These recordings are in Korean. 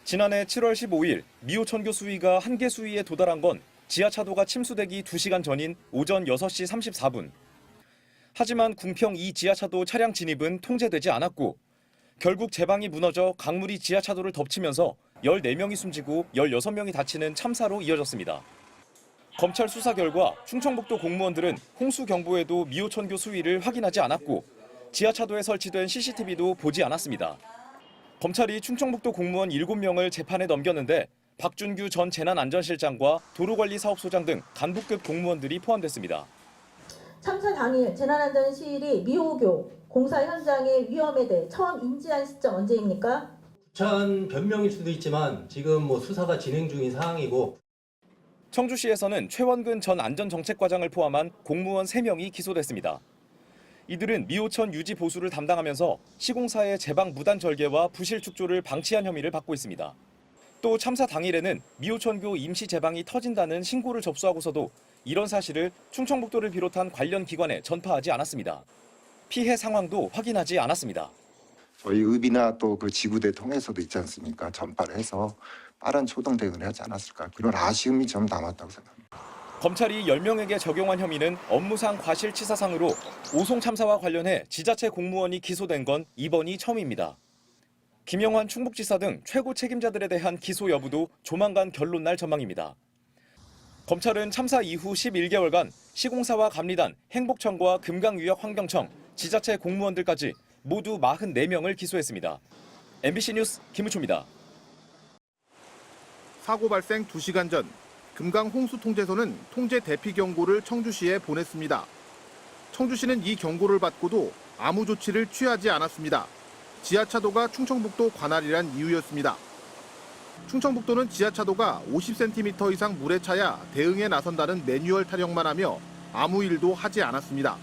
지난해 7월 15일 미호천교 수위가 한계 수위에 도달한 건 지하차도가 침수되기 2시간 전인 오전 6시 34분. 하지만 궁평 2 지하차도 차량 진입은 통제되지 않았고 결국 제방이 무너져 강물이 지하차도를 덮치면서 14명이 숨지고 16명이 다치는 참사로 이어졌습니다. 검찰 수사 결과 충청북도 공무원들은 홍수 경보에도 미호천교 수위를 확인하지 않았고 지하차도에 설치된 CCTV도 보지 않았습니다. 검찰이 충청북도 공무원 7명을 재판에 넘겼는데 박준규 전 재난안전실장과 도로관리사업소장 등 간부급 공무원들이 포함됐습니다. 참사 당일 재난안전실이 미호교 공사 현장의 위험에 대해 처음 인지한 시점 언제입니까? 부천 변명일 수도 있지만 지금 수사가 진행 중인 상황이고. 청주시에서는 최원근 전 안전정책과장을 포함한 공무원 3명이 기소됐습니다. 이들은 미호천 유지 보수를 담당하면서 시공사의 제방 무단 절개와 부실 축조를 방치한 혐의를 받고 있습니다. 또 참사 당일에는 미호천교 임시 제방이 터진다는 신고를 접수하고서도 이런 사실을 충청북도를 비롯한 관련 기관에 전파하지 않았습니다. 피해 상황도 확인하지 않았습니다. 저희 읍이나 또 그 지구대 통해서도 있지 않습니까? 전파를 해서 빠른 초동 대응을 하지 않았을까. 그런 아쉬움이 좀 남았다고 생각합니다. 검찰이 10명에게 적용한 혐의는 업무상 과실치사상으로 오송 참사와 관련해 지자체 공무원이 기소된 건 이번이 처음입니다. 김영환 충북지사 등 최고 책임자들에 대한 기소 여부도 조만간 결론 날 전망입니다. 검찰은 참사 이후 11개월간 시공사와 감리단, 행복청과 금강유역환경청, 지자체 공무원들까지 모두 44명을 기소했습니다. MBC 뉴스 김우초입니다. 사고 발생 2시간 전 금강 홍수통제소는 통제 대피 경고를 청주시에 보냈습니다. 청주시는 이 경고를 받고도 아무 조치를 취하지 않았습니다. 지하차도가 충청북도 관할이란 이유였습니다. 충청북도는 지하차도가 50cm 이상 물에 차야 대응에 나선다는 매뉴얼 타령만 하며 아무 일도 하지 않았습니다.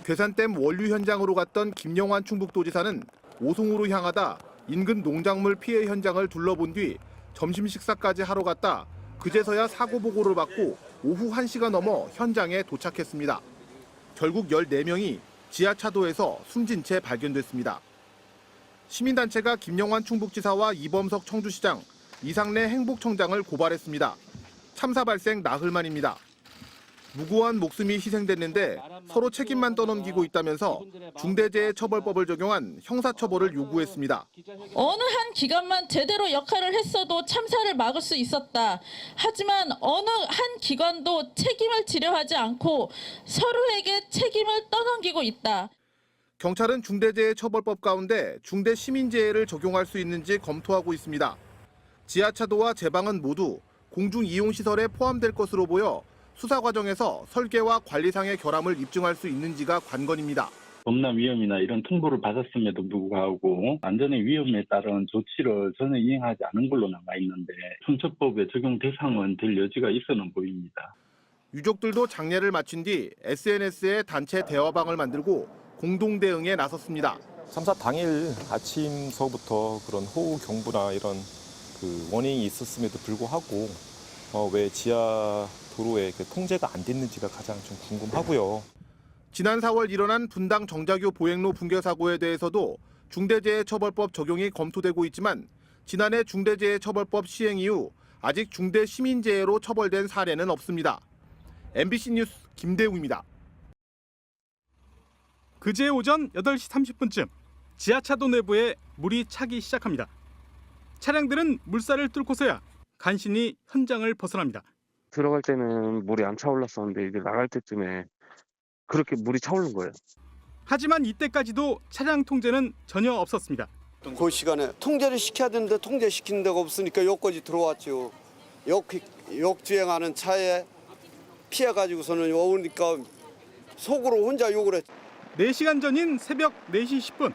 괴산댐 원류 현장으로 갔던 김영환 충북도지사는 오송으로 향하다 인근 농작물 피해 현장을 둘러본 뒤 점심 식사까지 하러 갔다 그제서야 사고 보고를 받고 오후 1시가 넘어 현장에 도착했습니다. 결국 14명이 지하차도에서 숨진 채 발견됐습니다. 시민단체가 김영환 충북지사와 이범석 청주시장, 이상래 행복청장을 고발했습니다. 참사 발생 나흘 만입니다. 무고한 목숨이 희생됐는데 서로 책임만 떠넘기고 있다면서 중대재해처벌법을 적용한 형사처벌을 요구했습니다. 어느 한 기관만 제대로 역할을 했어도 참사를 막을 수 있었다. 하지만 어느 한 기관도 책임을 지려 하지 않고 서로에게 책임을 떠넘기고 있다. 경찰은 중대재해처벌법 가운데 중대시민재해를 적용할 수 있는지 검토하고 있습니다. 지하차도와 제방은 모두 공중이용시설에 포함될 것으로 보여 수사 과정에서 설계와 관리상의 결함을 입증할 수 있는지가 관건입니다. 범람 위험이나 이런 통보를 받았음에도 불구하고 안전의 위험에 따른 조치를 전혀 이행하지 않은 걸로 남아 있는데 형처법의 적용 대상은 될 여지가 있어는 보입니다. 유족들도 장례를 마친 뒤 SNS에 단체 대화방을 만들고 공동 대응에 나섰습니다. 참사 당일 아침서부터 그런 호우 경보나 이런 원인이 있었음에도 불구하고 왜 지하 도로에 통제가 안 됐는지가 가장 좀 궁금하고요. 지난 4월 일어난 분당 정자교 보행로 붕괴 사고에 대해서도 중대재해처벌법 적용이 검토되고 있지만 지난해 중대재해처벌법 시행 이후 아직 중대시민재해로 처벌된 사례는 없습니다. MBC 뉴스 김대웅입니다. 그제 오전 8시 30분쯤 지하차도 내부에 물이 차기 시작합니다. 차량들은 물살을 뚫고서야 간신히 현장을 벗어납니다. 들어갈 때는 물이 안 차올랐었는데 이제 나갈 때쯤에 그렇게 물이 차오른 거예요. 하지만 이때까지도 차량 통제는 전혀 없었습니다. 그 시간에 통제를 시켜야 되는데 통제시키는 데가 없으니까 여기까지 들어왔죠. 역주행하는 차에 피해가지고서는 오니까 속으로 혼자 욕을 했죠. 4시간 전인 새벽 4시 10분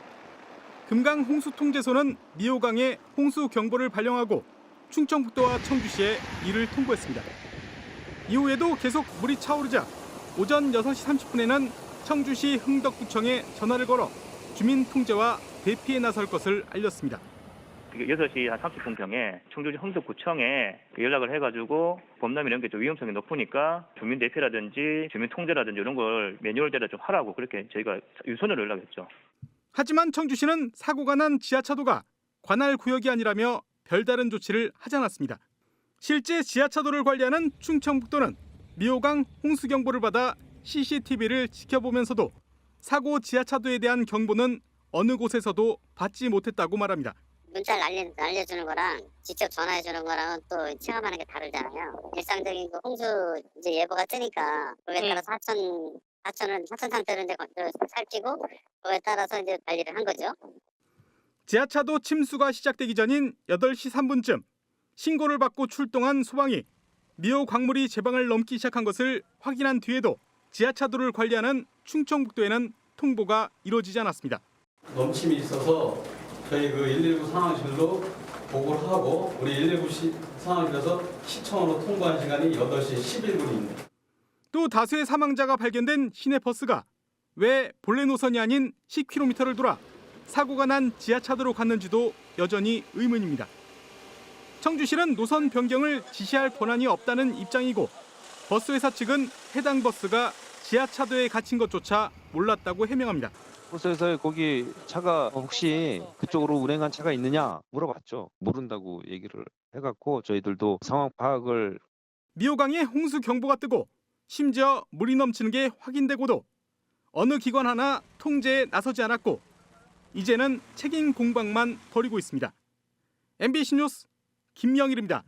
금강 홍수통제소는 미호강에 홍수 경보를 발령하고 충청북도와 청주시에 이를 통보했습니다. 이후에도 계속 물이 차오르자 오전 6시 30분에는 청주시 흥덕구청에 전화를 걸어 주민 통제와 대피에 나설 것을 알렸습니다. 6시 한 30분경에 청주시 흥덕구청에 연락을 해가지고 범람 이런 게 좀 위험성이 높으니까 주민 대피라든지 주민 통제라든지 이런 걸 매뉴얼대로 좀 하라고 그렇게 저희가 유선으로 연락했죠. 하지만 청주시는 사고가 난 지하차도가 관할 구역이 아니라며 별다른 조치를 하지 않았습니다. 실제 지하차도를 관리하는 충청북도는 미호강 홍수 경보를 받아 CCTV를 지켜보면서도 사고 지하차도에 대한 경보는 어느 곳에서도 받지 못했다고 말합니다. 문자를 알려주는 거랑 직접 전화해주는 거랑은 또 체감하는 게 다르잖아요. 일상적인 그 홍수 이제 예보가 뜨니까 그에 따라서 하천은 하천 상태를 이제 살피고 그에 따라서 이제 관리를 한 거죠. 지하차도 침수가 시작되기 전인 8시 3분쯤 신고를 받고 출동한 소방이 미호 광물이 제방을 넘기 시작한 것을 확인한 뒤에도 지하차도를 관리하는 충청북도에는 통보가 이루어지지 않았습니다. 넘침이 있어서 저희 그 119 상황실로 보고를 하고 우리 119 상황실에서 시청으로 통보한 시간이 8시 11분입니다. 또 다수의 사망자가 발견된 시내버스가 왜 본래 노선이 아닌 10km를 돌아 사고가 난 지하차도로 갔는지도 여전히 의문입니다. 청주시는 노선 변경을 지시할 권한이 없다는 입장이고 버스회사 측은 해당 버스가 지하차도에 갇힌 것조차 몰랐다고 해명합니다. 버스에서 거기 차가 혹시 그쪽으로 운행한 차가 있느냐 물어봤죠. 모른다고 얘기를 해갖고 저희들도 상황 파악을. 미호강에 홍수 경보가 뜨고 심지어 물이 넘치는 게 확인되고도 어느 기관 하나 통제에 나서지 않았고 이제는 책임 공방만 벌이고 있습니다. MBC 뉴스 김영일입니다.